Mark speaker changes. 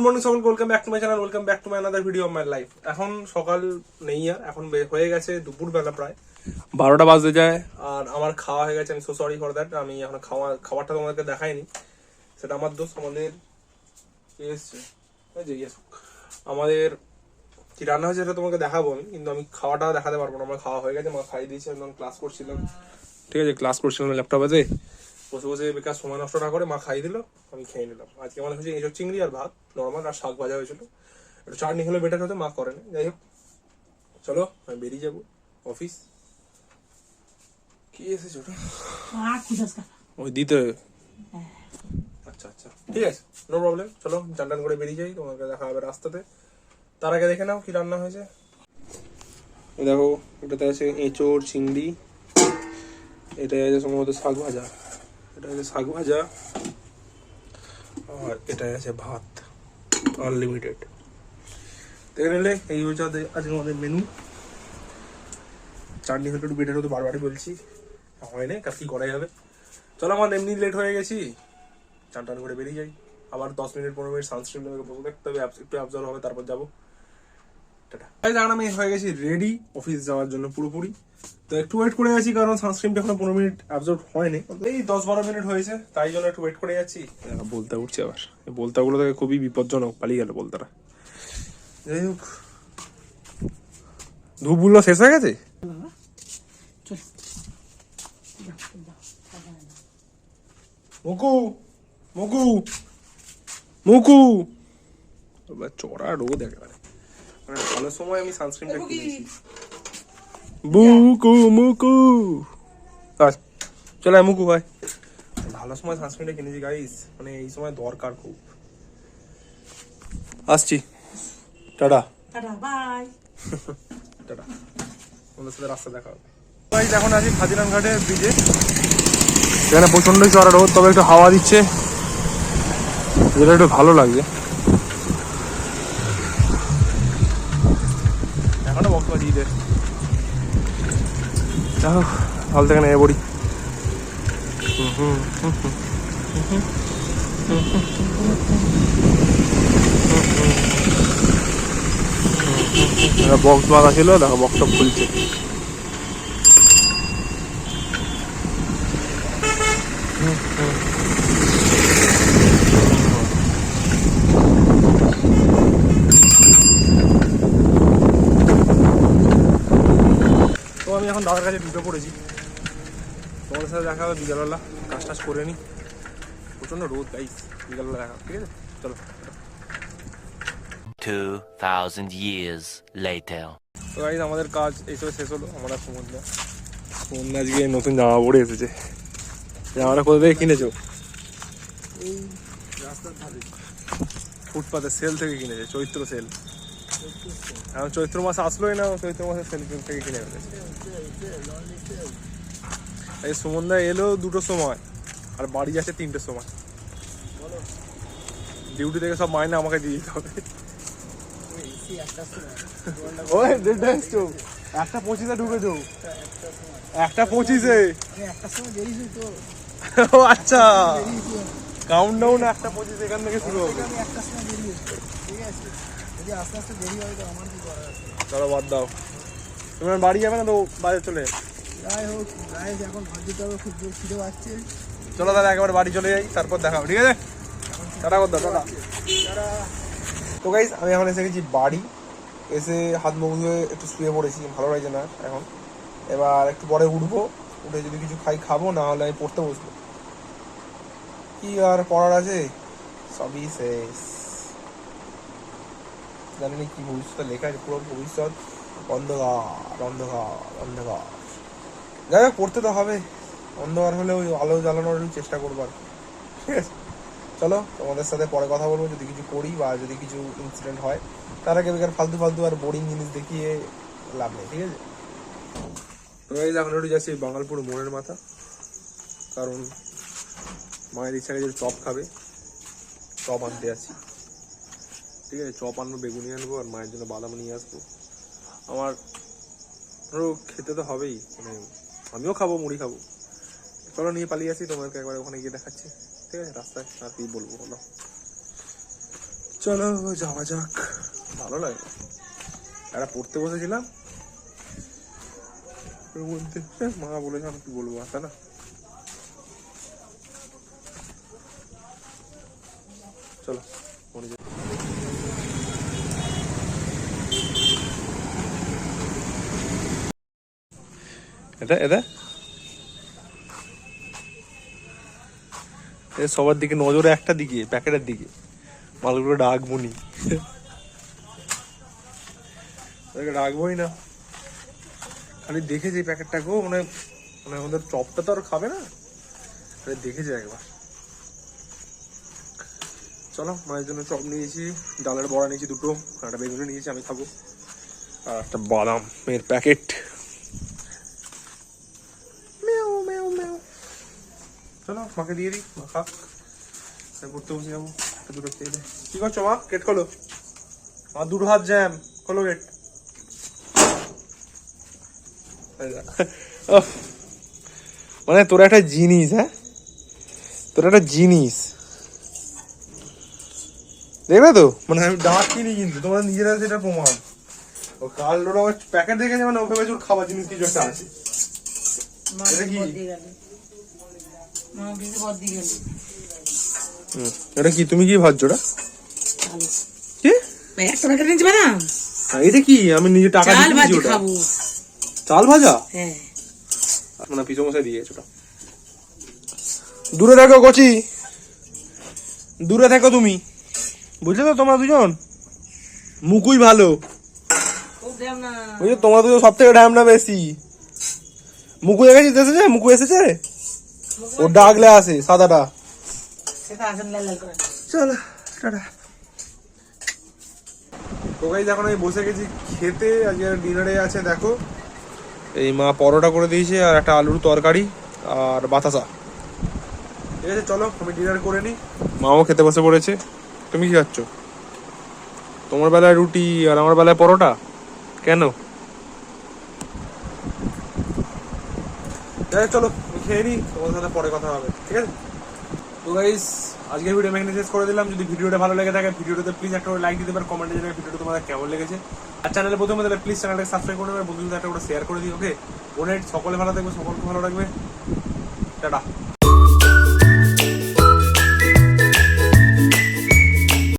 Speaker 1: Morning সকল, welcome back to my channel, welcome back to my another video of my life. এখন সকাল নেই আর, এখন হয়ে গেছে দুপুরবেলা, প্রায় 12টা বাজতে যায়। আর আমার খাওয়া হয়ে গেছে, আমি সো সরি ফর দ্যাট। আমি এখন খাবারটা তোমাদেরকে দেখাইনি, সেটা আমার দোষ। আমাদের এসছে আমাদের কি রান্না হয়েছে সেটা তোমাকে দেখাবো আমি, কিন্তু আমি খাওয়াটা দেখাতে পারবো না। আমার খাওয়া হয়ে গেছে, মা খাইয়ে দিয়েছে। আমি ক্লাস করছিলাম, ঠিক আছে, ক্লাস করছিলাম ল্যাপটপে, বসে বসে বেকার সময় নষ্ট না করে মা খাইয়ে দিল, আমি খেয়ে নিলাম। আজকে আমাদের হচ্ছে এঁচোড় চিংড়ি আর ভাত নর্মাল, আর শাক ভাজা হয়েছিল। একটু চাটনি হলে বেটার হতো, মা করে না। যাই হোক, চলো আমি বেরিয়ে যাবো অফিস। কি এসেছে ওটা? ওই দিতে। আচ্ছা আচ্ছা, ঠিক আছে, নো প্রবলেম। চলো চান টান করে বেরিয়ে যাই, তোমাকে দেখা হবে রাস্তাতে। তার আগে দেখে নাও কি রান্না হয়েছে। দেখো, এটাতে আছে এঁচোড় চিংড়ি, এটা আছে সম্ভবত শাক ভাজা, এটা আছে শাক ভাজা, আর এটা আছে ভাত আনলিমিটেড। দেখে নিলে এই হচ্ছে আজকে আমাদের মেনু। চাটনি হলে একটু বেটার হতো, বারবারই বলছি, হয় না, কি করা যাবে। চলো, আমার এমনি লেট হয়ে গেছি, চান টান করে বেরিয়ে যাই। আবার 10 মিনিট 15 মিনিট সানস্ক্রিন লেগে বসে থাকতে হবে, একটু অ্যাবজর্ভ হবে, তারপর যাবো। টাটা। আমি হয়ে গেছি রেডি অফিস যাওয়ার জন্য পুরোপুরি। তো একটু ওয়েট করে আছি, কারণ সানস্ক্রিনটা এখনো 15 মিনিট অ্যাবজর্ভ হয়নি, এই 10-12 মিনিট হয়েছে, তাই জন্য একটু ওয়েট করে যাচ্ছি। বলতে উঠছে আবার, এই বলতাগুলো থেকে খুবই বিপজ্জনক, পালিয়ে গেল বলতারা। যাই হোক, ধূপগুলো শেষ হয়ে গেছে। মুকু মুকু মুকু, চড়া রোদ একেবারে, মানে ভালো সময় আমি সানস্ক্রিনটা কিনেছি। মুকু মুকু, চলো মুকু ভাই, ভালো সময় সানস্ক্রিনটা কিনেছি গাইস, মানে এই সময় দরকার খুব। আসছি, টাটা টাটা বাই। টাটা, তোমাদের সাথে রাস্তা দেখা হবে। গাইস এখন আছি খাদিরান ঘাটের ব্রিজে, এখানে প্রচন্ডই চড়া রোদ, তবে একটু হাওয়া দিচ্ছে, যেটা একটু ভালো লাগছে। এখনো বক্তব্য ঈদের, যাও হাল থেকে নেমে পড়ি। বক্স বাঁধা ছিল, দেখো বক্সটা খুলছে। তো আমি এখন দাদার কাছে ঢুকে পড়েছি, তোমাদের সাথে দেখা হবে বিকালবেলা, কাজ টাজ করে নি। প্রচন্ড রোদ গাইস, বিকালবেলা দেখা, ঠিক আছে, চলো।
Speaker 2: 2000 years later.
Speaker 1: তো গাইস আমাদের কাজ এইসব শেষ হলো। আমরা সুমন্দা আজকে নতুন জামা পরে এসেছে। জামাটা কোথা থেকে কিনেছো?
Speaker 3: এই রাস্তার ধারে
Speaker 1: ফুটপাতে সেল থেকে কিনেছে, চৈত্র সেল। এখন চৈত্র মাস আসলোই না, চৈত্র মাসের সেল থেকে কিনে ফেলেছে। এই সুমন্দা এলো 2টোর সময়, আর বাড়ি যাচ্ছে 3টের সময়। ডিউটি থেকে সব মাইনে আমাকে দিয়ে দিতে হবে। ওই 1:25 ঢুকেছো? 1:25? ও আচ্ছা, কাউন্টডাউন 1:25 এখান থেকে শুরু হবে। চলো বাদ দাও, তুমি বাড়ি যাবে না তো বাইরে চলে? চলো তাহলে একেবারে বাড়ি চলে যাই, তারপর দেখা হবে, ঠিক আছে? টাটা কর দাও, টাটা। তো গাইস আমি এখন এসে গেছি বাড়ি, এসে হাত মুখ ধুয়ে একটু শুয়ে পড়েছি, ভালো লাগছে না এখন। এবার একটু পরে উঠবো, উঠে যদি কিছু খাবো, না হলে আমি পড়তে বসবো। কি আর পড়ার আছে, সবই শেষ। জানি না কি ভবিষ্যৎ লেখা আছে, পুরো ভবিষ্যৎ অন্ধকার অন্ধকার অন্ধকার। যাই হোক, পড়তে তো হবে, অন্ধকার হলে ওই আলো জ্বালানোর চেষ্টা করবো আর, ঠিক আছে? চলো, তোমাদের সাথে পরে কথা বলবো যদি কিছু করি বা যদি কিছু ইনসিডেন্ট হয়। তার আগে বেকার ফালতু আর বোরিং জিনিস দেখিয়ে লাভ নেই, ঠিক আছে? তো এই এখন একটু যাচ্ছি বাঙালপুর মোড়ের মাথা, কারণ মায়ের ইচ্ছা গেছে চপ খাবে, চপ আনতে যাচ্ছি, ঠিক আছে? চপ আনবো, বেগুনি আনবো, আর মায়ের জন্য বাদাম নিয়ে আসবো। আমার ধরো খেতে তো হবেই, মানে আমিও খাবো, মুড়ি খাবো। চলো নিয়ে পালিয়ে আসি, তোমাদেরকে একবার ওখানে গিয়ে দেখাচ্ছি, ঠিক আছে? রাস্তায় আর কি বলবো বলো, চলো যাওয়া যাক। ভালো লাগে একটা পড়তে বসেছিলাম এর মধ্যে মা বলেছে আমি কি বলবো আসা না। চলো মনে যাই। এটা এটা সবার দিকে নজরে একটা দিকে প্যাকেটের দিকে মালগুলো ডাকবনি রাখবোই না খালি দেখেছি প্যাকেটটা গো মানে মানে আমাদের চপটা তো আর খাবে না খালি দেখেছি একবার। চলো মায়ের জন্য চপ নিয়েছি ডালের বড়া নিয়েছি দুটো একটা বেগুনি নিয়েছি আমি খাবো আর একটা বাদাম এর প্যাকেট। চলো মাকে দিয়ে দিই মা খাক পড়তে বসে যাবো দুটো খেয়ে দে। কি করছো মা গেট খোলো আমার দুটো হাত জ্যাম খোলো গেট। মানে তোর একটা জিনিস হ্যাঁ তোর একটা জিনিস দেখবে তো মানে আমি ডাকিনি কিন্তু তোমরা নিজেরা সেটা প্রমাণ ও কাল ওরা প্যাকেট দেখেছে মানে ওকে বেশ ওর খাবার জিনিস কিছু একটা আছে। এটা কি এটা কি তুমি কি ভাবছো ওটা কি
Speaker 4: একটা প্যাকেট নিতে পারা
Speaker 1: এটা কি আমি নিজে টাকা
Speaker 4: চাল
Speaker 1: দিয়ে
Speaker 4: ভাজি
Speaker 1: ওটা
Speaker 4: খাবো।
Speaker 1: চাল ভাজা
Speaker 4: হ্যাঁ
Speaker 1: মানে পিছু মশাই দিয়েছে ওটা। দূরে থাকো কচি দূরে থাকো তুমি বুঝলে তো তোমরা দুজন মুকুই ভালো
Speaker 4: খুব দাম না
Speaker 1: বুঝলে তোমরা দুজন সব থেকে ড্যামটা বেশি। মুকু এসেছে মুকু এসেছে ও ডাকলে আসে সাদাটা।
Speaker 4: সেটা আসেন লাল লাল করে
Speaker 1: চল টাটা। তো গাইস এখন আমি বসে গেছি খেতে আজকে ডিনারে আছে দেখো এই মা পরোটা করে দিয়েছে আর একটা আলুর তরকারি আর বাতাসা। ঠিক আছে চলো আমি ডিনার করে নিই মাও খেতে বসে পড়েছে। তুমি কি খাচ্ছ? তোমার বেলায় রুটি আর আমার বেলায় পরোটা কেন? চলো খেয়ে নিই তোমার সাথে পরে কথা হবে ঠিক আছে। তো গাইস আজকের ভিডিও আমি এখানে শেষ করে দিলাম। যদি ভিডিওটা ভালো লেগে থাকে ভিডিওটাতে প্লিজ একটা লাইক দিতে পারো কমেন্টে জানাবে ভিডিওটা তোমাদের কেমন লেগেছে আর চ্যানেলে প্রথমে তাহলে প্লিজ চ্যানেলটাকে সাবস্ক্রাইব করে নেবে বন্ধুদের একটা করে শেয়ার করে দিই ওকে। ওনেট সকলে ভালো থাকবে সকলকে ভালো রাখবে টাটা।